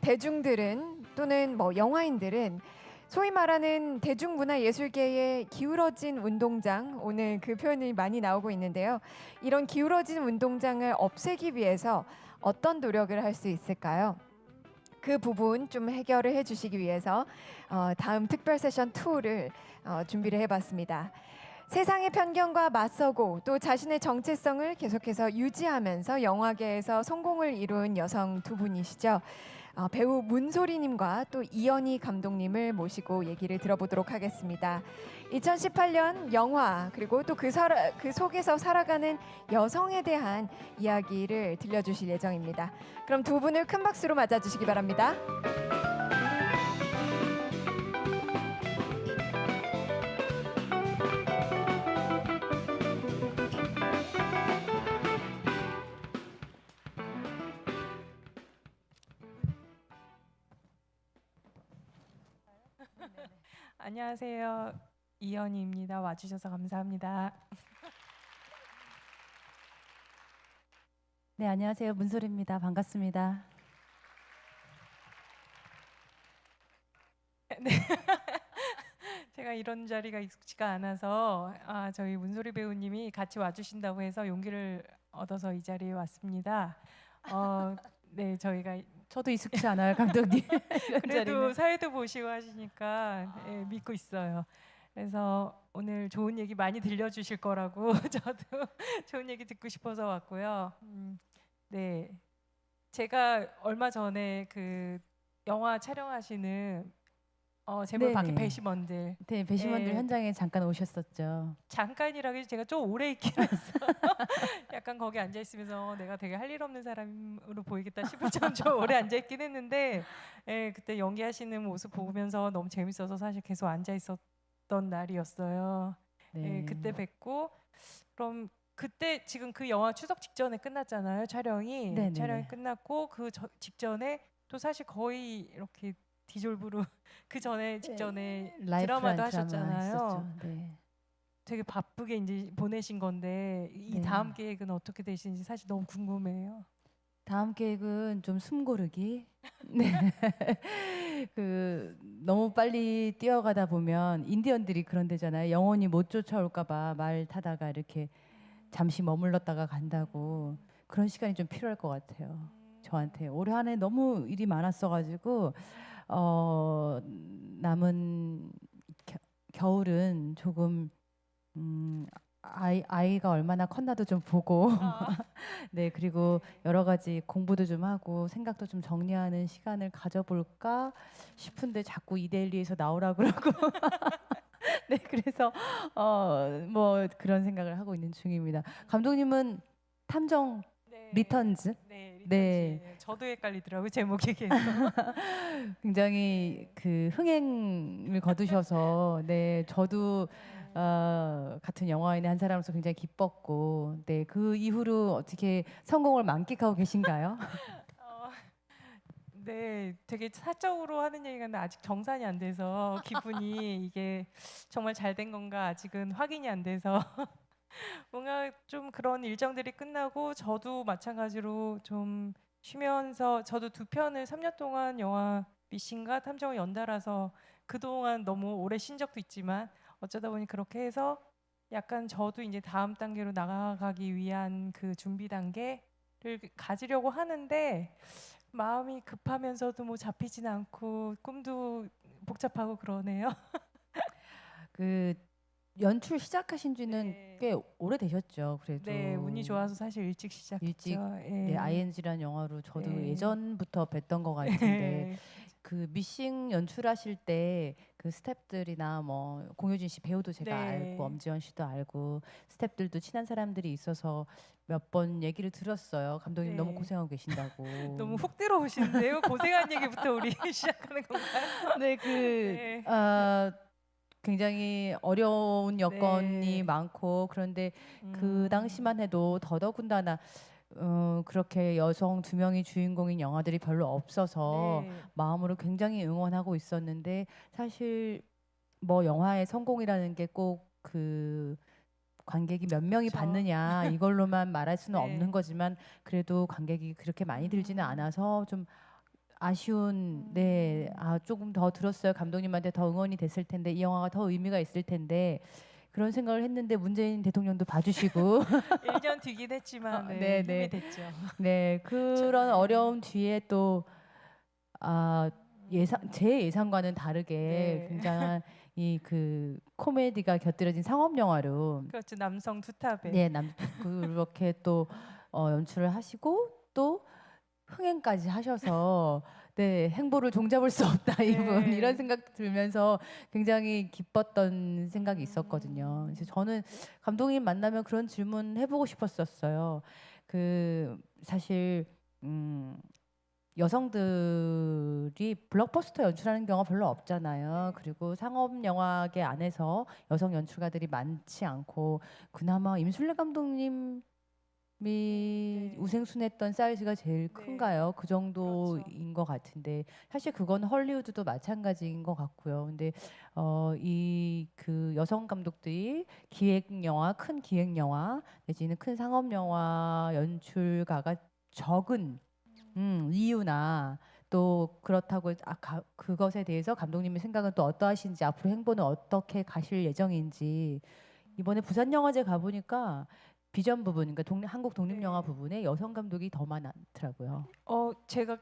대중들은 또는 뭐 영화인들은 소위 말하는 대중문화예술계의 기울어진 운동장, 오늘 그 표현이 많이 나오고 있는데요. 이런 기울어진 운동장을 없애기 위해서 어떤 노력을 할 수 있을까요? 그 부분 좀 해결을 해주시기 위해서 다음 특별 세션 2를 준비를 해봤습니다. 세상의 편견과 맞서고 또 자신의 정체성을 계속해서 유지하면서 영화계에서 성공을 이룬 여성 두 분이시죠. 배우 문소리님과 또 이연희 감독님을 모시고 얘기를 들어보도록 하겠습니다. 2018년 영화 그리고 또 그 속에서 살아가는 여성에 대한 이야기를 들려주실 예정입니다. 그럼 두 분을 큰 박수로 맞아주시기 바랍니다. 안녕하세요. 이연희입니다. 와주셔서 감사합니다. 네, 안녕하세요. 문소리입니다. 반갑습니다. 네. 제가 이런 자리가 익숙지가 않아서 저희 문소리 배우님이 같이 와주신다고 해서 용기를 얻어서 이 자리에 왔습니다. 네, 저도 익숙치 않아요, 감독님. 그래도 사회도 보시고 하시니까 네, 믿고 있어요. 그래서 오늘 좋은 얘기 많이 들려주실 거라고 저도 좋은 얘기 듣고 싶어서 왔고요. 네, 제가 얼마 전에 그 영화 촬영하시는 제목 밖에 네네. 배심원들. 네, 배심원들 네. 현장에 잠깐 오셨었죠. 잠깐이라고 해서 제가 좀 오래 있긴 했어. 약간 거기 앉아 있으면서 내가 되게 할 일 없는 사람으로 보이겠다 싶을 정도로 좀 오래 앉아 있긴 했는데, 그때 연기하시는 모습 보면서 너무 재밌어서 사실 계속 앉아 있었던 날이었어요. 네. 그때 뵙고 그럼 그때 지금 그 영화 추석 직전에 끝났잖아요, 촬영이. 네네네. 촬영이 끝났고 그 직전에 또 사실 거의 이렇게 디졸브로 그 전에 직전에 드라마도 하셨잖아요. 있었죠. 네. 되게 바쁘게 이제 보내신 건데 이 네. 다음 계획은 어떻게 되시는지 사실 너무 궁금해요. 다음 계획은 좀 숨 고르기. 네. 너무 빨리 뛰어가다 보면 인디언들이 그런 데잖아요. 영원히 못 쫓아올까봐 말 타다가 이렇게 잠시 머물렀다가 간다고. 그런 시간이 좀 필요할 것 같아요. 저한테 올해 한 해 너무 일이 많았어가지고 남은 겨울은 조금 아이가 얼마나 컸나도 좀 보고 네, 그리고 여러 가지 공부도 좀 하고 생각도 좀 정리하는 시간을 가져볼까 싶은데 자꾸 이데일리에서 나오라 그러고 네, 그래서 뭐 그런 생각을 하고 있는 중입니다. 감독님은 탐정 리턴즈? 네, 네. 리턴즈. 저도 헷갈리더라고요, 제목이 계속. 굉장히 그 흥행을 거두셔서 네, 저도 같은 영화인의 한 사람으로서 굉장히 기뻤고 네, 그 이후로 어떻게 성공을 만끽하고 계신가요? 네, 되게 사적으로 하는 얘기가 있는데 아직 정산이 안 돼서 기분이 이게 정말 잘 된 건가 아직은 확인이 안 돼서 뭔가 좀 그런 일정들이 끝나고 저도 마찬가지로 좀 쉬면서 저도 두 편을 3년 동안 영화 미신과 탐정을 연달아서 그동안 너무 오래 쉰 적도 있지만 어쩌다 보니 그렇게 해서 약간 저도 이제 다음 단계로 나아가기 위한 그 준비 단계를 가지려고 하는데 마음이 급하면서도 뭐 잡히진 않고 꿈도 복잡하고 그러네요. 그 연출 시작하신 지는 네. 꽤 오래 되셨죠. 그래도 네, 운이 좋아서 사실 일찍 시작했죠. 일찍 예. 네, ING라는 영화로 저도 네. 예전부터 뵀던 것 같은데 네. 그 미싱 연출하실 때 그 스태프들이나 뭐 공효진 씨 배우도 제가 네. 알고 엄지원 씨도 알고 스태프들도 친한 사람들이 있어서 몇 번 얘기를 들었어요. 감독님 네. 너무 고생하고 계신다고. 너무 훅 들어오시는데요. 고생한 얘기부터 우리 시작하는 건가요? 네, 네. 굉장히 어려운 여건이 네. 많고 그런데 그 당시만 해도 더더군다나 그렇게 여성 두 명이 주인공인 영화들이 별로 없어서 네. 마음으로 굉장히 응원하고 있었는데 사실 뭐 영화의 성공이라는 게 꼭 그 관객이 몇 명이 그쵸. 받느냐 이걸로만 말할 수는 네. 없는 거지만 그래도 관객이 그렇게 많이 들지는 않아서 좀 아쉬운 조금 더 들었어요. 감독님한테 더 응원이 됐을 텐데 이 영화가 더 의미가 있을 텐데 그런 생각을 했는데 문재인 대통령도 봐주시고 1년 뒤긴 했지만 네, 힘이 네. 됐죠. 네 그런 어려움 뒤에 또 제 예상과는 다르게 네. 굉장한 이 그 코미디가 곁들여진 상업 영화로 그렇죠. 남성 투탑에. 네, 그렇게 또 연출을 하시고 또 흥행까지 하셔서 네, 행보를 종잡을 수 없다 이분 네. 이런 생각 들면서 굉장히 기뻤던 생각이 있었거든요. 그래서 저는 감독님 만나면 그런 질문 해보고 싶었었어요. 그 사실 여성들이 블록버스터 연출하는 경우가 별로 없잖아요. 그리고 상업 영화계 안에서 여성 연출가들이 많지 않고 그나마 임술래 감독님이 우생순했던 사이즈가 제일 큰가요? 그 정도인 것 같은데 사실 그건 헐리우드도 마찬가지인 것 같고요. 근데 이 그 여성 감독들이 기획 영화, 큰 기획 영화 내지는 큰 상업 영화 연출가가 적은 이유나 또 그렇다고 그것에 대해서 감독님의 생각은 또 어떠하신지 앞으로 행보는 어떻게 가실 예정인지 이번에 부산영화제 가보니까 비전 부분, 그러니까 한국 독립영화 네. 부분에 여성 감독이 더 많더라고요.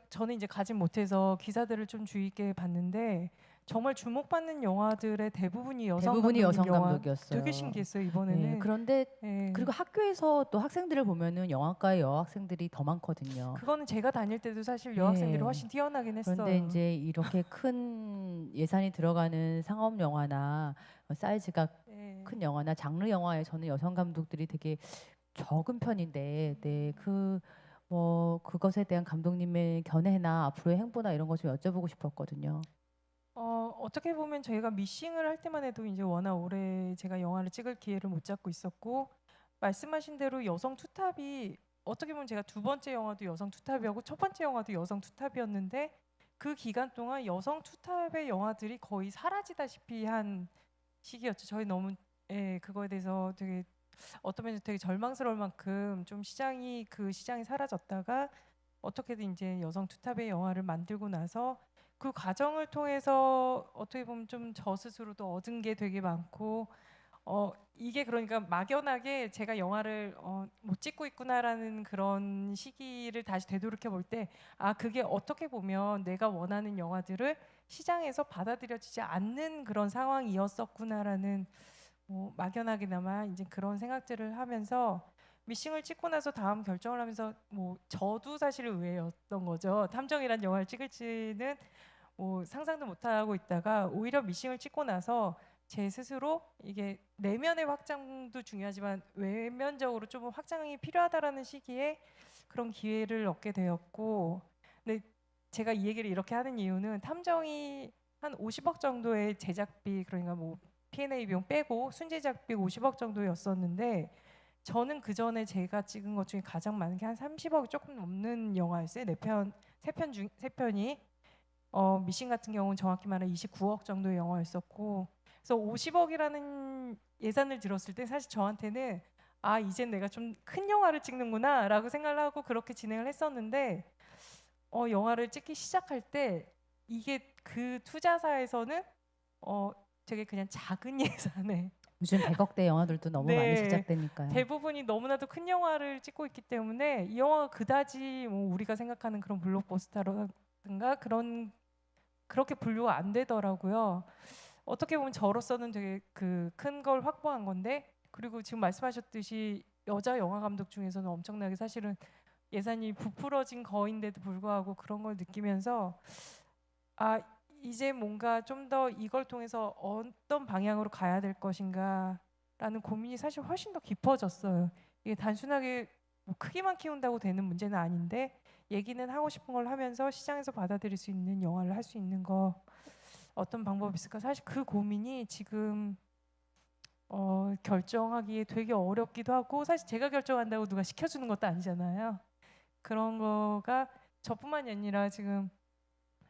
저는 이제 가진 못해서 기사들을 좀 주의 있게 봤는데 정말 주목받는 영화들의 대부분이 여성 대부분이 여성 감독님 영화. 감독이었어요. 되게 신기했어요 네, 이번에는. 그런데 네. 그리고 학교에서 또 학생들을 보면은 영화과의 여학생들이 더 많거든요. 그거는 제가 다닐 때도 사실 여학생들이 네. 훨씬 뛰어나긴 했어요. 그런데 이제 이렇게 큰 예산이 들어가는 상업 영화나 사이즈가 네. 큰 영화나 장르 영화에서는 여성 감독들이 되게 적은 편인데, 그것에 대한 감독님의 견해나 앞으로의 행보나 이런 거 좀 여쭤보고 싶었거든요. 어떻게 보면 저희가 미싱을 할 때만 해도 이제 워낙 오래 제가 영화를 찍을 기회를 못 잡고 있었고 말씀하신 대로 여성 투탑이 어떻게 보면 제가 두 번째 영화도 여성 투탑이었고 첫 번째 영화도 여성 투탑이었는데 그 기간 동안 여성 투탑의 영화들이 거의 사라지다시피 한 시기였죠. 저희 너무 그거에 대해서 되게 어떤 면에서 되게 절망스러울 만큼 좀 그 시장이 사라졌다가 어떻게든 이제 여성 투탑의 영화를 만들고 나서 그 과정을 통해서 어떻게 보면 좀 저 스스로도 얻은 게 되게 많고 이게 그러니까 막연하게 제가 영화를 못 찍고 있구나라는 그런 시기를 다시 되돌이켜 볼 때 그게 어떻게 보면 내가 원하는 영화들을 시장에서 받아들여지지 않는 그런 상황이었었구나라는 막연하게나마 이제 그런 생각들을 하면서 미싱을 찍고 나서 다음 결정을 하면서 저도 사실 의외였던 거죠. 탐정이란 영화를 찍을지는 상상도 못하고 있다가 오히려 미싱을 찍고 나서 제 스스로 이게 내면의 확장도 중요하지만 외면적으로 좀 확장이 필요하다라는 시기에 그런 기회를 얻게 되었고, 근데 제가 이 얘기를 이렇게 하는 이유는 탐정이 한 50억 정도의 제작비, 그러니까 P&A 비용 빼고 순제작비 50억 정도였었는데 저는 그 전에 제가 찍은 것 중에 가장 많은 게 한 30억이 조금 넘는 영화였어요. 세 편이 미싱 같은 경우는 정확히 말하면 29억 정도의 영화였었고, 그래서 50억이라는 예산을 들었을 때 사실 저한테는 이젠 내가 좀 큰 영화를 찍는구나라고 생각을 하고 그렇게 진행을 했었는데 영화를 찍기 시작할 때 이게 그 투자사에서는 되게 그냥 작은 예산에 요즘 100억대 영화들도 너무 많이 네. 제작되니까요. 대부분이 너무나도 큰 영화를 찍고 있기 때문에 이 영화가 그다지 우리가 생각하는 그런 블록버스터라든가 그렇게 분류가 안 되더라고요. 어떻게 보면 저로서는 되게 그 큰 걸 확보한 건데, 그리고 지금 말씀하셨듯이 여자 영화 감독 중에서는 엄청나게 사실은 예산이 부풀어진 거인데도 불구하고 그런 걸 느끼면서 이제 뭔가 좀 더 이걸 통해서 어떤 방향으로 가야 될 것인가라는 고민이 사실 훨씬 더 깊어졌어요. 이게 단순하게 크기만 키운다고 되는 문제는 아닌데 얘기는 하고 싶은 걸 하면서 시장에서 받아들일 수 있는 영화를 할 수 있는 거 어떤 방법이 있을까? 사실 그 고민이 지금 결정하기에 되게 어렵기도 하고, 사실 제가 결정한다고 누가 시켜주는 것도 아니잖아요. 그런 거가 저뿐만이 아니라 지금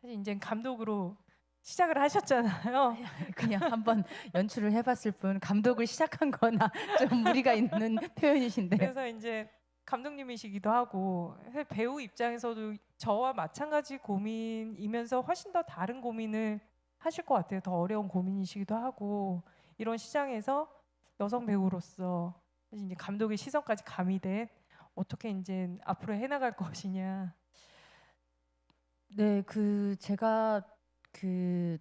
사실 이제 감독으로 시작을 하셨잖아요. 그냥 한번 연출을 해봤을 뿐 감독을 시작한 거나 좀 무리가 있는 표현이신데. 그래서 이제 감독님이시기도 하고 배우 입장에서도 저와 마찬가지 고민이면서 훨씬 더 다른 고민을 하실 것 같아요. 더 어려운 고민이시기도 하고 이런 시장에서 여성 배우로서 이제 감독의 시선까지 가미된 어떻게 이제 앞으로 해나갈 것이냐. 네, 제가 그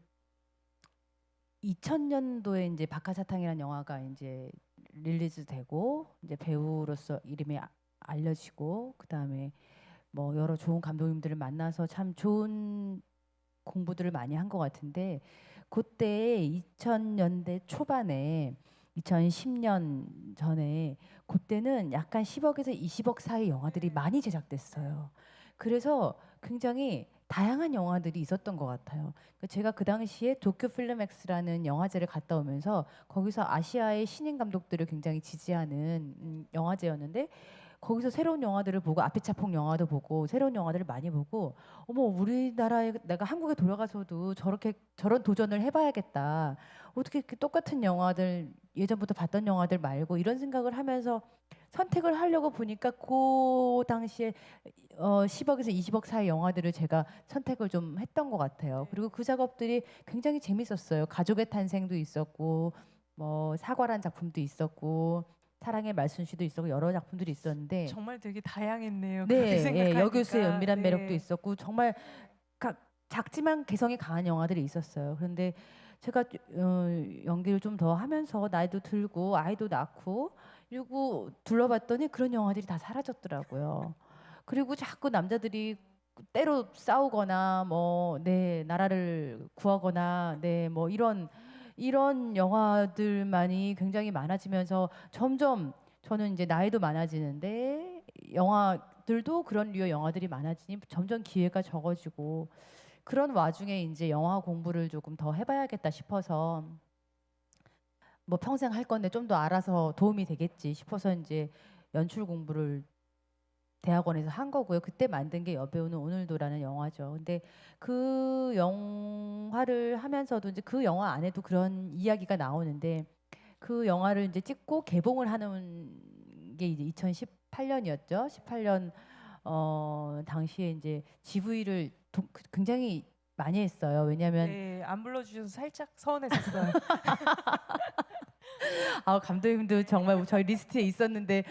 2000년도에 이제 박하사탕이라는 영화가 이제 릴리즈되고 이제 배우로서 이름이 알려지고 그다음에 뭐 여러 좋은 감독님들을 만나서 참 좋은 공부들을 많이 한 것 같은데 그때 2000년대 초반에 2010년 전에 그때는 약간 10억에서 20억 사이 영화들이 많이 제작됐어요. 그래서 굉장히 다양한 영화들이 있었던 것 같아요. 제가 그 당시에 도쿄 필름엑스라는 영화제를 갔다 오면서 거기서 아시아의 신인 감독들을 굉장히 지지하는 영화제였는데 거기서 새로운 영화들을 보고 아피차폭 영화도 보고 새로운 영화들을 많이 보고 어머 우리나라에 내가 한국에 돌아가서도 저렇게 저런 도전을 해봐야겠다. 어떻게 이렇게 똑같은 영화들 예전부터 봤던 영화들 말고 이런 생각을 하면서 선택을 하려고 보니까 그 당시에 10억에서 20억 사이 영화들을 제가 선택을 좀 했던 것 같아요. 그리고 그 작업들이 굉장히 재밌었어요. 가족의 탄생도 있었고 뭐 사과란 작품도 있었고 사랑의 말순시도 있었고 여러 작품들이 있었는데 정말 되게 다양했네요. 네, 그렇게 예, 생각하니까. 여교수의 은밀한 매력도 네. 있었고 정말 작지만 개성이 강한 영화들이 있었어요. 그런데 제가 연기를 좀 더 하면서 나이도 들고 아이도 낳고 그리고 둘러봤더니 그런 영화들이 다 사라졌더라고요. 그리고 자꾸 남자들이 때로 싸우거나 뭐 네 나라를 구하거나 네 뭐 이런 영화들만이 굉장히 많아지면서 점점 저는 이제 나이도 많아지는데 영화들도 그런 류의 영화들이 많아지니 점점 기회가 적어지고 그런 와중에 이제 영화 공부를 조금 더 해봐야겠다 싶어서 뭐 평생 할 건데 좀 더 알아서 도움이 되겠지 싶어서 이제 연출 공부를 대학원에서 한 거고요. 그때 만든 게 여배우는 오늘도라는 영화죠. 근데 그 영화를 하면서도 이제 그 영화 안에도 그런 이야기가 나오는데 그 영화를 이제 찍고 개봉을 하는 게 이제 2018년이었죠. 18년 당시에 이제 GV를 굉장히 많이 했어요. 왜냐하면 네, 안 불러주셔서 살짝 서운했었어요. 감독님도 정말 저희 리스트에 있었는데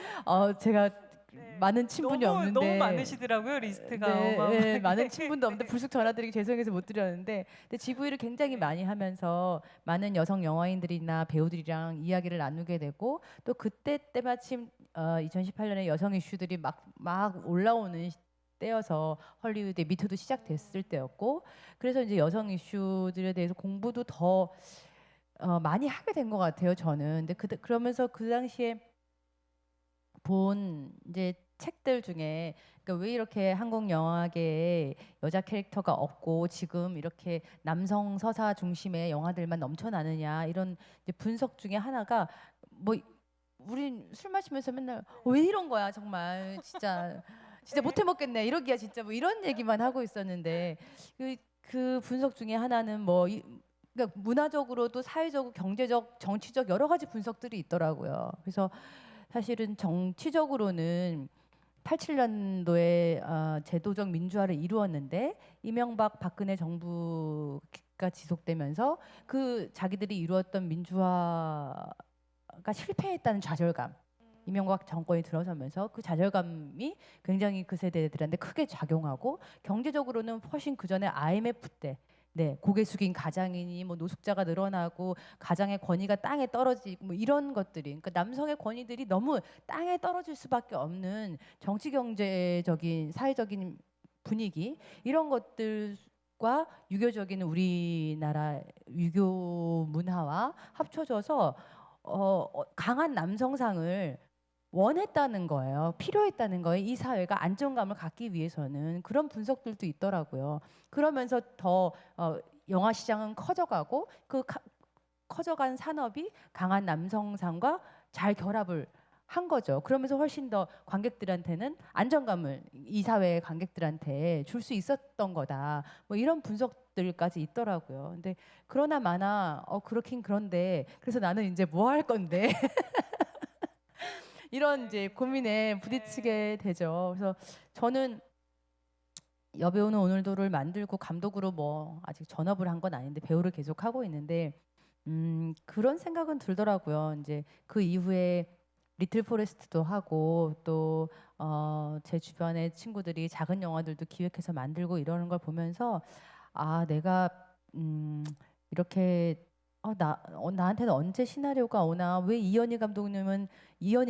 제가 네. 많은 친분이 너무 없는데 많으시더라고요 리스트가 네, 어마어마하게. 많은 친분도 없는데 불쑥 전화드리기 죄송해서 못 드렸는데 근데 GV를 굉장히 네. 많이 하면서 많은 여성 영화인들이나 배우들이랑 이야기를 나누게 되고 또 그때 때마침 2018년에 여성 이슈들이 막 올라오는 때여서 헐리우드의 미투도 시작됐을 때였고 그래서 이제 여성 이슈들에 대해서 공부도 더 많이 하게 된 것 같아요 저는. 근데 그러면서 그 당시에 본 이제 책들 중에 그러니까 왜 이렇게 한국 영화계에 여자 캐릭터가 없고 지금 이렇게 남성 서사 중심의 영화들만 넘쳐나느냐 이런 이제 분석 중에 하나가 뭐 우린 술 마시면서 맨날 왜 이런 거야 정말 진짜 못 해먹겠네 이러기야 진짜 뭐 이런 얘기만 하고 있었는데 그 분석 중에 하나는 그러니까 문화적으로도 사회적, 경제적, 정치적 여러 가지 분석들이 있더라고요. 그래서 사실은 정치적으로는 87년도에 제도적 민주화를 이루었는데 이명박 박근혜 정부가 지속되면서 그 자기들이 이루었던 민주화가 실패했다는 좌절감 이명박 정권이 들어서면서 그 좌절감이 굉장히 그 세대들한테 크게 작용하고 경제적으로는 훨씬 그 전에 IMF 때 네, 고개 숙인 가장이니 뭐 노숙자가 늘어나고 가장의 권위가 땅에 떨어지고 뭐 이런 것들이 그러니까 남성의 권위들이 너무 땅에 떨어질 수밖에 없는 정치 경제적인 사회적인 분위기 이런 것들과 유교적인 우리나라 유교 문화와 합쳐져서 강한 남성상을 원했다는 거예요. 필요했다는 거예요. 이 사회가 안정감을 갖기 위해서는 그런 분석들도 있더라고요. 그러면서 더 영화 시장은 커져가고 커져간 산업이 강한 남성상과 잘 결합을 한 거죠. 그러면서 훨씬 더 관객들한테는 안정감을 이 사회의 관객들한테 줄 수 있었던 거다. 뭐 이런 분석들까지 있더라고요. 근데 그러나 마나 그렇긴 그런데 그래서 나는 이제 뭐 할 건데 이런 이제 고민에 부딪히게 되죠. 그래서 저는 여배우는 오늘도를 만들고 감독으로 뭐 아직 전업을 한 건 아닌데 배우를 계속 하고 있는데 그런 생각은 들더라고요. 이제 그 이후에 리틀 포레스트도 하고 또 제 주변의 친구들이 작은 영화들도 기획해서 만들고 이러는 걸 보면서 아 내가 이렇게 나한테는 언제 시나리오가 오나 왜 이현희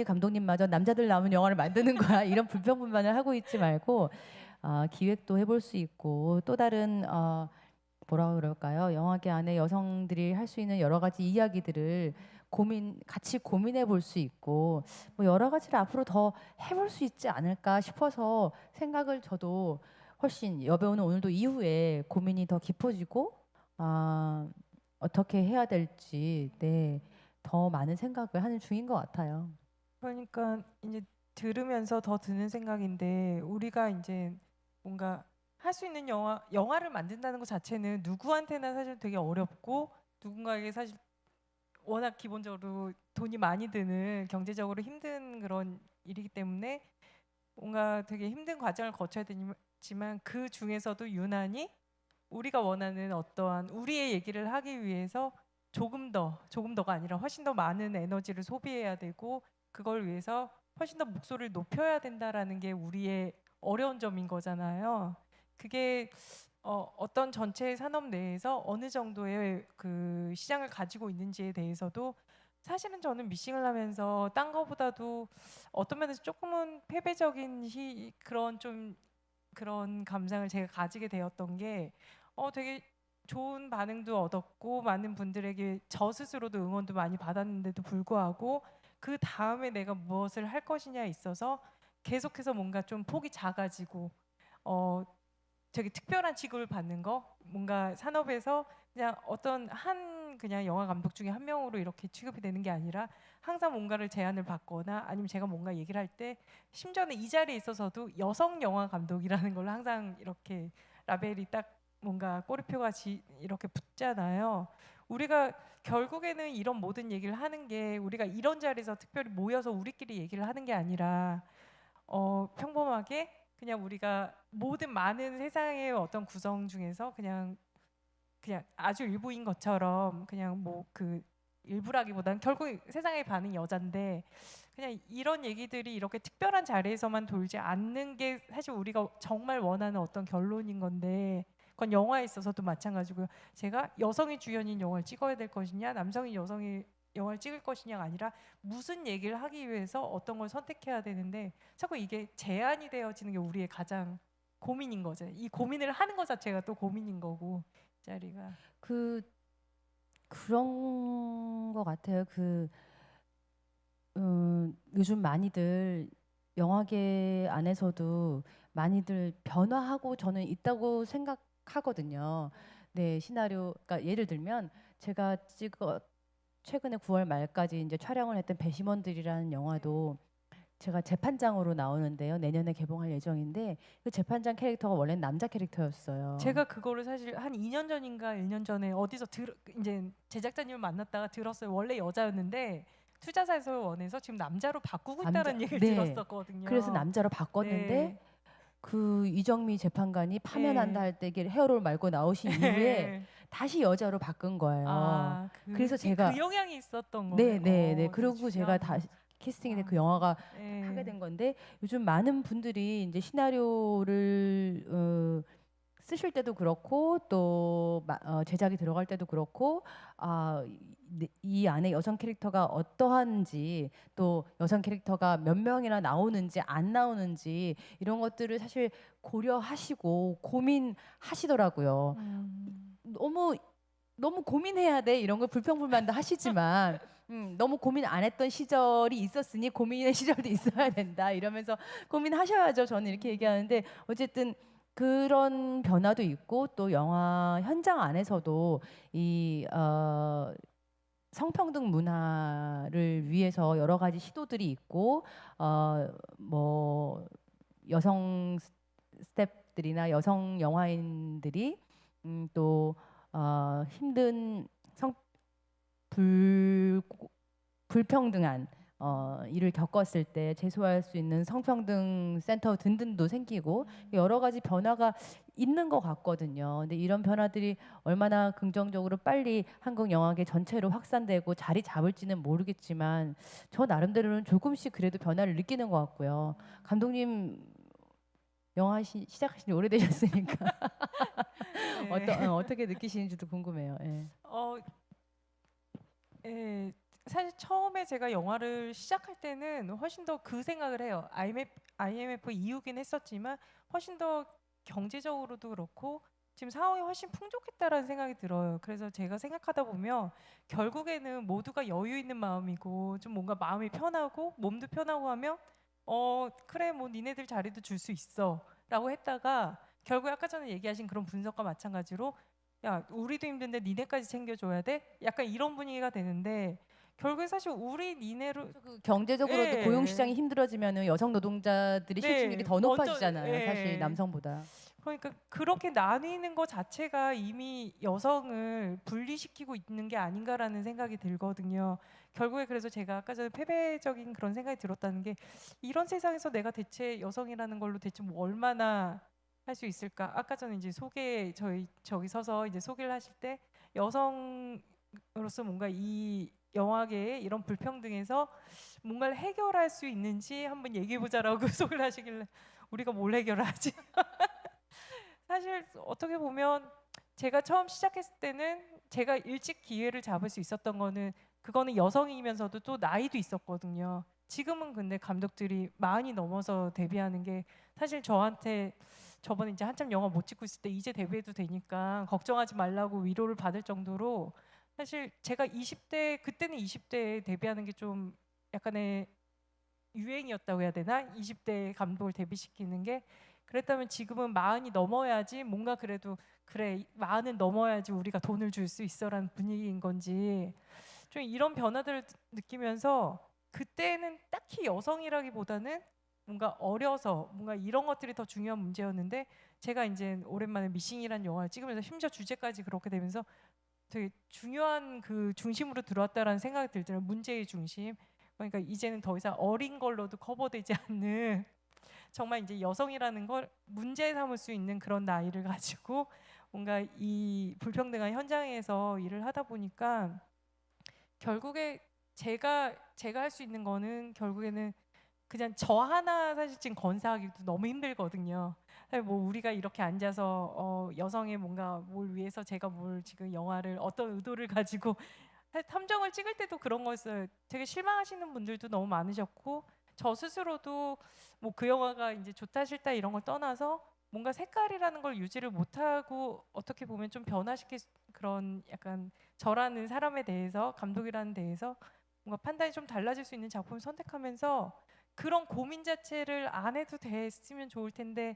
감독님마저 남자들 나오는 영화를 만드는 거야 이런 불평불만을 하고 있지 말고 기획도 해볼 수 있고 또 다른 뭐라 그럴까요? 영화계 안에 여성들이 할 수 있는 여러 가지 이야기들을 같이 고민해 볼 수 있고 뭐 여러 가지를 앞으로 더 해볼 수 있지 않을까 싶어서 생각을 저도 훨씬 여배우는 오늘도 이후에 고민이 더 깊어지고 어떻게 해야 될지 더 많은 생각을 하는 중인 것 같아요. 그러니까 이제 들으면서 더 드는 생각인데 우리가 이제 뭔가 할 수 있는 영화를 만든다는 것 자체는 누구한테나 사실 되게 어렵고 누군가에게 사실 워낙 기본적으로 돈이 많이 드는 경제적으로 힘든 그런 일이기 때문에 뭔가 되게 힘든 과정을 거쳐야 되지만 그 중에서도 유난히 우리가 원하는 어떠한 우리의 얘기를 하기 위해서 조금 더가 아니라 훨씬 더 많은 에너지를 소비해야 되고 그걸 위해서 훨씬 더 목소리를 높여야 된다라는 게 우리의 어려운 점인 거잖아요. 그게 어떤 전체 산업 내에서 어느 정도의 그 시장을 가지고 있는지에 대해서도 사실은 저는 미싱을 하면서 딴 거보다도 어떤 면에서 조금은 패배적인 그런 감상을 제가 가지게 되었던 게 되게 좋은 반응도 얻었고 많은 분들에게 저 스스로도 응원도 많이 받았는데도 불구하고 그 다음에 내가 무엇을 할 것이냐에 있어서 계속해서 뭔가 좀 폭이 작아지고 되게 특별한 취급을 받는 거 뭔가 산업에서 그냥 어떤 그냥 영화 감독 중에 한 명으로 이렇게 취급이 되는 게 아니라 항상 뭔가를 제안을 받거나 아니면 제가 뭔가 얘기를 할 때 심지어는 이 자리에 있어서도 여성 영화 감독이라는 걸로 항상 이렇게 라벨이 딱 뭔가 꼬리표가 이렇게 붙잖아요. 우리가 결국에는 이런 모든 얘기를 하는 게 우리가 이런 자리에서 특별히 모여서 우리끼리 얘기를 하는 게 아니라 평범하게 그냥 우리가 모든 많은 세상의 어떤 구성 중에서 그냥 아주 일부인 것처럼 그냥 뭐 그 일부라기보다는 결국 세상의 반은 여잔데 그냥 이런 얘기들이 이렇게 특별한 자리에서만 돌지 않는 게 사실 우리가 정말 원하는 어떤 결론인 건데 그건 영화에 있어서도 마찬가지고요. 제가 여성이 주연인 영화를 찍어야 될 것이냐 남성이 여성이 영화를 찍을 것이냐가 아니라 무슨 얘기를 하기 위해서 어떤 걸 선택해야 되는데 자꾸 이게 제한이 되어지는 게 우리의 가장 고민인 거죠. 이 고민을 하는 것 자체가 또 고민인 거고 이 자리가. 그런 것 같아요. 요즘 많이들 영화계 안에서도 많이들 변화하고 저는 있다고 생각하거든요. 네, 그러니까 예를 들면 제가 최근에 9월 말까지 이제 촬영을 했던 배심원들이라는 영화도 제가 재판장으로 나오는데요. 내년에 개봉할 예정인데 그 재판장 캐릭터가 원래는 남자 캐릭터였어요. 제가 그거를 사실 한 2년 전인가 1년 전에 어디서 이제 제작자님을 만났다가 들었어요. 원래 여자였는데 투자사에서 원해서 지금 남자로 바꾸고 있다는 얘기를 네. 들었었거든요. 그래서 남자로 바꿨는데 네. 그 이정미 재판관이 파면한다 할 때 헤어롤 말고 나오신 이후에 다시 여자로 바꾼 거예요. 그래서 제가 그 영향이 있었던 네, 거예요. 네, 네. 그리고 제가 다시 중요하네요. 캐스팅에 그 영화가 네. 하게 된 건데 요즘 많은 분들이 이제 시나리오를 쓰실 때도 그렇고 또 제작이 들어갈 때도 그렇고 이 안에 여성 캐릭터가 어떠한지 또 여성 캐릭터가 몇 명이나 나오는지 안 나오는지 이런 것들을 사실 고려하시고 고민하시더라고요. 너무 고민해야 돼 이런 걸 불평불만도 하시지만 너무 고민 안 했던 시절이 있었으니 고민의 시절도 있어야 된다 이러면서 고민하셔야죠. 저는 이렇게 얘기하는데 어쨌든 그런 변화도 있고 또 영화 현장 안에서도 이 성평등 문화를 위해서 여러 가지 시도들이 있고 뭐 여성 스태프들이나 여성 영화인들이 또 힘든 불평등한 일을 겪었을 때 제소할 수 있는 성평등 센터 등등도 생기고 여러 가지 변화가 있는 것 같거든요. 근데 이런 변화들이 얼마나 긍정적으로 빨리 한국 영화계 전체로 확산되고 자리 잡을지는 모르겠지만 저 나름대로는 조금씩 그래도 변화를 느끼는 것 같고요. 감독님 영화 시작하신 지 오래되셨으니까 네. 어떻게 느끼시는지도 궁금해요. 예. 어, 예, 사실 처음에 제가 영화를 시작할 때는 훨씬 더 그 생각을 해요. IMF 이후긴 했었지만 훨씬 더 경제적으로도 그렇고 지금 상황이 훨씬 풍족했다라는 생각이 들어요. 그래서 제가 생각하다 보면 결국에는 모두가 여유 있는 마음이고 좀 뭔가 마음이 편하고 몸도 편하고 하면 그래 뭐 니네들 자리도 줄 수 있어라고 했다가 결국에 아까 전에 얘기하신 그런 분석과 마찬가지로 야 우리도 힘든데 니네까지 챙겨줘야 돼? 약간 이런 분위기가 되는데 결국에 사실 우리 니네로 그 경제적으로도 고용 시장이 힘들어지면은 여성 노동자들의 실직률이 더 먼저 높아지잖아요. 사실 남성보다. 그러니까 그렇게 나뉘는 것 자체가 이미 여성을 분리시키고 있는 게 아닌가라는 생각이 들거든요. 결국에 그래서 제가 아까 전에 패배적인 그런 생각이 들었다는 게 이런 세상에서 내가 대체 여성이라는 걸로 대체 뭐 얼마나 할 수 있을까? 아까 전에 이제 저기 서서 이제 소개를 하실 때 여성으로서 뭔가 이 영화계의 이런 불평등에서 뭔가를 해결할 수 있는지 한번 얘기해 보자라고 소개를 하시길래 우리가 뭘 해결하지? 사실 어떻게 보면 제가 처음 시작했을 때는 제가 일찍 기회를 잡을 수 있었던 거는 그거는 여성이면서도 또 나이도 있었거든요. 지금은 근데 감독들이 많이 넘어서 데뷔하는 게 사실 저한테 저번에 이제 한참 영화 못 찍고 있을 때 이제 데뷔해도 되니까 걱정하지 말라고 위로를 받을 정도로 사실 제가 20대 그때는 20대에 데뷔하는 게 좀 약간의 유행이었다고 해야 되나? 20대 감독을 데뷔시키는 게 그랬다면 지금은 마흔이 넘어야지 뭔가 그래도 그래 마흔은 넘어야지 우리가 돈을 줄 수 있어라는 분위기인 건지 좀 이런 변화들을 느끼면서 그때는 딱히 여성이라기보다는 뭔가 어려서 뭔가 이런 것들이 더 중요한 문제였는데 제가 이제 오랜만에 미싱이라는 영화를 찍으면서 심지어 주제까지 그렇게 되면서 되게 중요한 그 중심으로 들어왔다라는 생각이 들더라고요. 문제의 중심. 그러니까 이제는 더 이상 어린 걸로도 커버되지 않는 정말 이제 여성이라는 걸 문제 삼을 수 있는 그런 나이를 가지고 뭔가 이 불평등한 현장에서 일을 하다 보니까 결국에 제가 할 수 있는 거는 결국에는 그냥 저 하나 사실 지금 건사하기도 너무 힘들거든요. 사실 뭐 우리가 이렇게 앉아서 여성의 뭔가 뭘 위해서 제가 뭘 지금 영화를 어떤 의도를 가지고 사실 탐정을 찍을 때도 그런 거였어요. 되게 실망하시는 분들도 너무 많으셨고 저 스스로도 뭐 그 영화가 이제 좋다 싫다 이런 걸 떠나서 뭔가 색깔이라는 걸 유지를 못하고 어떻게 보면 좀 변화시킬 그런 약간 저라는 사람에 대해서 감독이라는 데에서 뭔가 판단이 좀 달라질 수 있는 작품을 선택하면서 그런 고민 자체를 안 해도 됐으면 좋을 텐데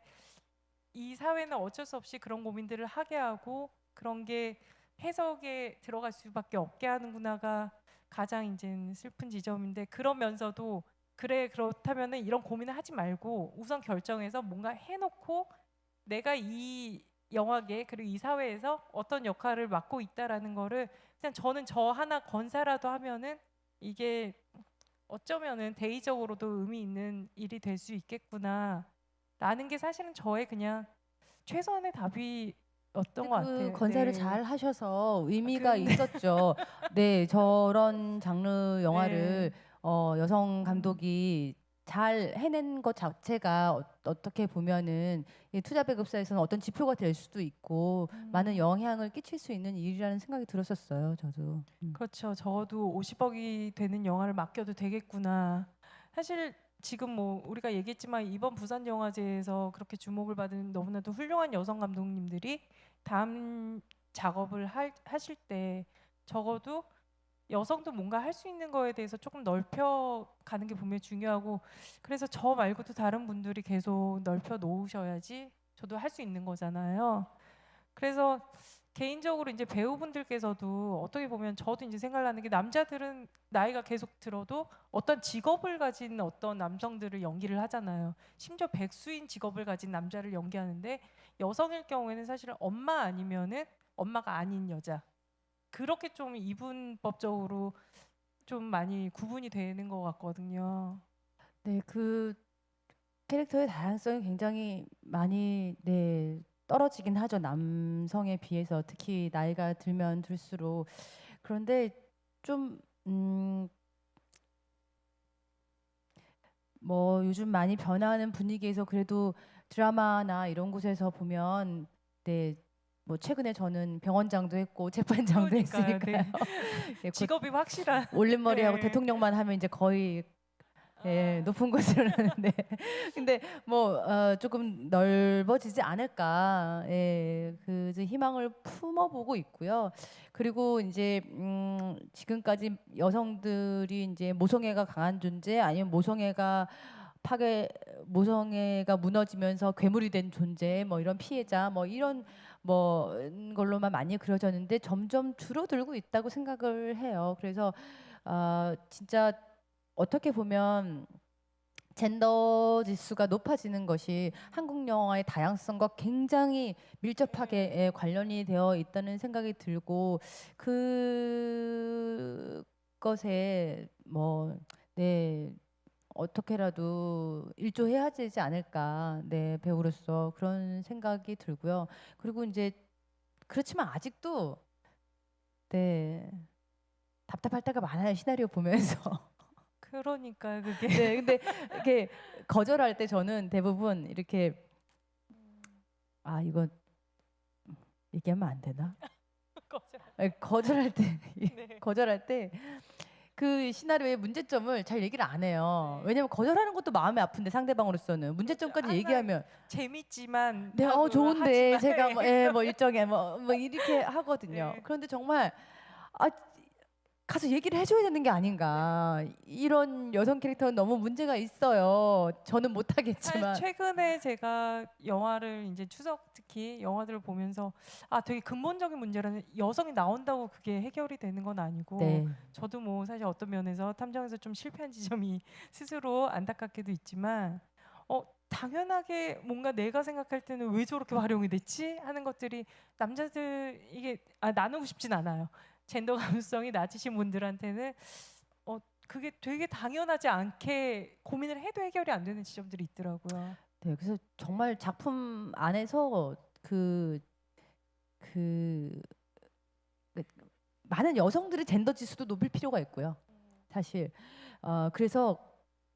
이 사회는 어쩔 수 없이 그런 고민들을 하게 하고 그런 게 해석에 들어갈 수밖에 없게 하는구나가 가장 이제 슬픈 지점인데 그러면서도 그래 그렇다면은 이런 고민을 하지 말고 우선 결정해서 뭔가 해놓고 내가 이 영화계 그리고 이 사회에서 어떤 역할을 맡고 있다라는 거를 그냥 저는 저 하나 건사라도 하면은 이게 어쩌면은 대의적으로도 의미 있는 일이 될 수 있겠구나 라는 게 사실은 저의 그냥 최소한의 답이었던 것 그 같아요. 건사를 네. 잘 하셔서 의미가 근데 있었죠. 네, 저런 장르 영화를 네. 여성 감독이 잘 해낸 것 자체가 어떻게 보면은 이 투자 배급사에서는 어떤 지표가 될 수도 있고 많은 영향을 끼칠 수 있는 일이라는 생각이 들었었어요. 저도. 그렇죠. 적어도 50억이 되는 영화를 맡겨도 되겠구나. 사실 지금 뭐 우리가 얘기했지만 이번 부산 영화제에서 그렇게 주목을 받은 너무나도 훌륭한 여성 감독님들이 다음 작업을 하실 때 적어도 여성도 뭔가 할 수 있는 거에 대해서 조금 넓혀 가는 게 분명히 중요하고 그래서 저 말고도 다른 분들이 계속 넓혀 놓으셔야지 저도 할 수 있는 거잖아요. 그래서 개인적으로 이제 배우분들께서도 어떻게 보면 저도 이제 생각나는 게 남자들은 나이가 계속 들어도 어떤 직업을 가진 어떤 남성들을 연기를 하잖아요. 심지어 백수인 직업을 가진 남자를 연기하는데 여성일 경우에는 사실은 엄마 아니면은 엄마가 아닌 여자. 그렇게 좀 이분법적으로 좀 많이 구분이 되는 것 같거든요. 네, 그 캐릭터의 다양성이 굉장히 많이 떨어지긴 하죠. 남성에 비해서 특히 나이가 들면 들수록. 그런데 좀 뭐 요즘 많이 변화하는 분위기에서 그래도 드라마나 이런 곳에서 보면 뭐 최근에 저는 병원장도 했고 재판장도 그러니까요. 했으니까요. 네. 곧 직업이 확실한. 올림머리하고 네. 대통령만 하면 이제 거의 높은 곳으로 하는데 근데 뭐 조금 넓어지지 않을까 그 이제 희망을 품어보고 있고요. 그리고 이제 지금까지 여성들이 이제 모성애가 강한 존재 아니면 모성애가 무너지면서 괴물이 된 존재 뭐 이런 피해자 뭐 이런 뭐 걸로만 많이 그려졌는데 점점 줄어들고 있다고 생각을 해요. 그래서 진짜 어떻게 보면 젠더 지수가 높아지는 것이 한국 영화의 다양성과 굉장히 밀접하게 관련이 되어 있다는 생각이 들고 그것에 어떻게라도 일조해야 되지 않을까 배우로서 그런 생각이 들고요. 그리고 이제 그렇지만 아직도 답답할 때가 많아요. 시나리오 보면서. 그러니까요, 그게. 네, 근데 이렇게 거절할 때 저는 대부분 이렇게 이거 얘기하면 안 되나? 거절. 거절할 때 네. 거절할 때 그 시나리오의 문제점을 잘 얘기를 안 해요. 네. 왜냐면 거절하는 것도 마음이 아픈데 상대방으로서는 문제점까지 항상 얘기하면 재밌지만 네, 하고 좋은데 하지만 제가 뭐 일정에 뭐 이렇게 하거든요. 네. 그런데 정말 아, 가서 얘기를 해줘야 되는 게 아닌가. 이런 여성 캐릭터는 너무 문제가 있어요. 저는 사실 못하겠지만. 최근에 제가 영화를 이제 추석 특히 영화들을 보면서 되게 근본적인 문제라는 여성이 나온다고 그게 해결이 되는 건 아니고 네. 저도 뭐 사실 어떤 면에서 탐정에서 좀 실패한 지점이 스스로 안타깝게도 있지만 당연하게 뭔가 내가 생각할 때는 왜 저렇게 활용이 됐지 하는 것들이 남자들 이게 나누고 싶진 않아요. 젠더 감수성이 낮으신 분들한테는 그게 되게 당연하지 않게 고민을 해도 해결이 안 되는 지점들이 있더라고요. 네, 그래서 정말 작품 안에서 그 많은 여성들의 젠더 지수도 높일 필요가 있고요. 사실 그래서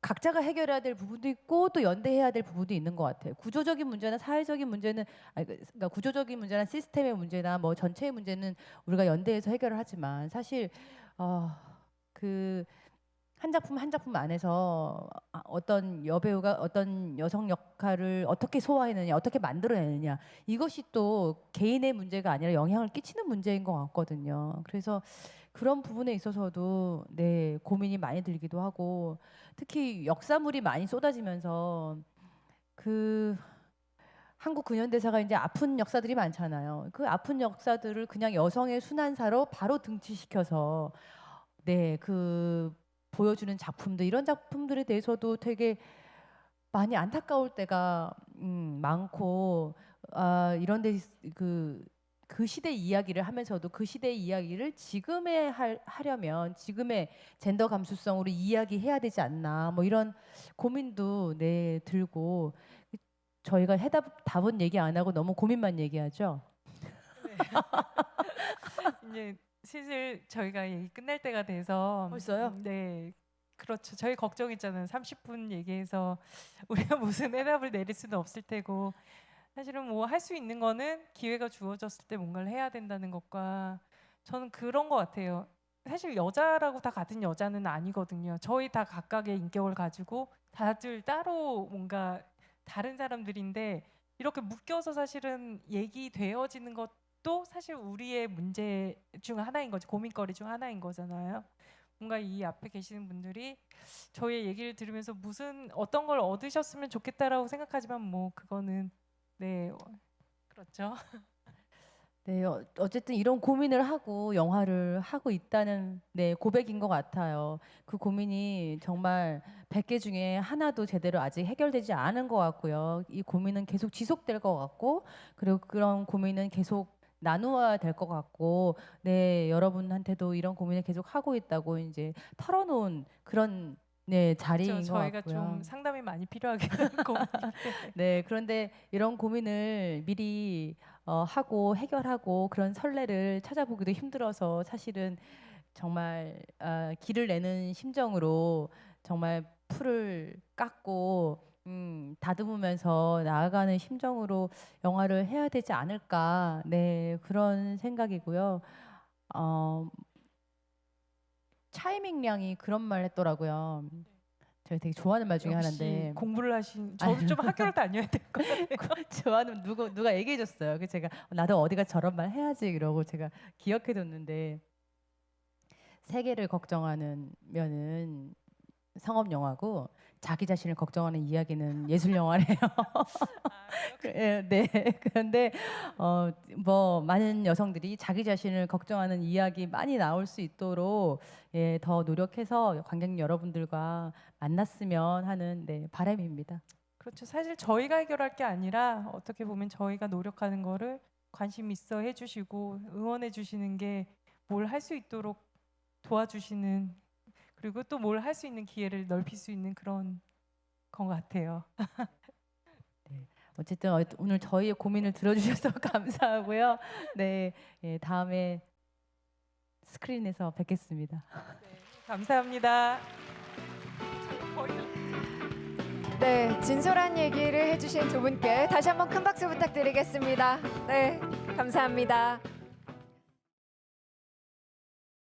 각자가 해결해야 될 부분도 있고 또 연대해야 될 부분도 있는 것 같아요. 구조적인 문제나 사회적인 문제는 그러니까 구조적인 문제나 시스템의 문제나 뭐 전체의 문제는 우리가 연대해서 해결을 하지만 사실 그 한 작품 한 작품 안에서 어떤 여배우가 어떤 여성 역할을 어떻게 소화해내느냐, 어떻게 만들어내느냐 이것이 또 개인의 문제가 아니라 영향을 끼치는 문제인 것 같거든요. 그래서 그런 부분에 있어서도 고민이 많이 들기도 하고 특히 역사물이 많이 쏟아지면서 그 한국 근현대사가 이제 아픈 역사들이 많잖아요. 그 아픈 역사들을 그냥 여성의 순환사로 바로 등치시켜서 그 보여주는 작품들 이런 작품들에 대해서도 되게 많이 안타까울 때가 많고 이런데 그 시대 이야기를 하면서도 그 시대 이야기를 지금에 하려면 지금의 젠더 감수성으로 이야기해야 되지 않나 뭐 이런 고민도 들고 저희가 답은 얘기 안 하고 너무 고민만 얘기하죠. 이제 슬슬 저희가 얘기 끝날 때가 돼서 벌써요? 네. 그렇죠. 저희 걱정했잖아요. 30분 얘기해서 우리가 무슨 해답을 내릴 수는 없을 테고 사실은 뭐 할 수 있는 거는 기회가 주어졌을 때 뭔가를 해야 된다는 것과 저는 그런 것 같아요. 사실 여자라고 다 같은 여자는 아니거든요. 저희 다 각각의 인격을 가지고 다들 따로 뭔가 다른 사람들인데 이렇게 묶여서 사실은 얘기되어지는 것도 사실 우리의 문제 중 하나인 거죠. 고민거리 중 하나인 거잖아요. 뭔가 이 앞에 계시는 분들이 저희의 얘기를 들으면서 어떤 걸 얻으셨으면 좋겠다라고 생각하지만 뭐 그거는 그렇죠. 네, 어쨌든 이런 고민을 하고 영화를 하고 있다는 고백인 것 같아요. 그 고민이 정말 100개 중에 하나도 제대로 아직 해결되지 않은 것 같고요. 이 고민은 계속 지속될 것 같고, 그리고 그런 고민은 계속 나누어야 될 것 같고, 네, 여러분한테도 이런 고민을 계속 하고 있다고 이제 털어놓은 그런 네, 자리인 것 저희가 같고요. 좀 상담이 많이 필요하게 되는 고민이기 때문에. 네, 그런데 이런 고민을 미리 하고 해결하고 그런 선례를 찾아보기도 힘들어서 사실은 정말 기를 내는 심정으로 정말 풀을 깎고 다듬으면서 나아가는 심정으로 영화를 해야 되지 않을까, 네, 그런 생각이고요. 어, 차이밍 양이 그런 말 했더라고요. 제가 되게 좋아하는 말 중에 역시 하나인데 공부를 하신 저도 좀 학교를 다녀야 될 것 같아요. 좋아하는 누가 얘기해 줬어요. 그래서 제가 나도 어디가 저런 말 해야지 이러고 제가 기억해 뒀는데, 세계를 걱정하는 면은 상업 영화고 자기 자신을 걱정하는 이야기는 예술 영화래요. 예, 네. 그런데 뭐 많은 여성들이 자기 자신을 걱정하는 이야기 많이 나올 수 있도록 예, 더 노력해서 관객 여러분들과 만났으면 하는 네, 바람입니다. 그렇죠. 사실 저희가 해결할 게 아니라 어떻게 보면 저희가 노력하는 거를 관심 있어 해주시고 응원해 주시는 게 뭘 할 수 있도록 도와주시는, 그리고 또 뭘 할 수 있는 기회를 넓힐 수 있는 그런 것 같아요. 어쨌든 오늘 저희의 고민을 들어주셔서 감사하고요. 네, 예, 다음에 스크린에서 뵙겠습니다. 감사합니다. 네, 진솔한 얘기를 해주신 두 분께 다시 한번 큰 박수 부탁드리겠습니다. 네, 감사합니다.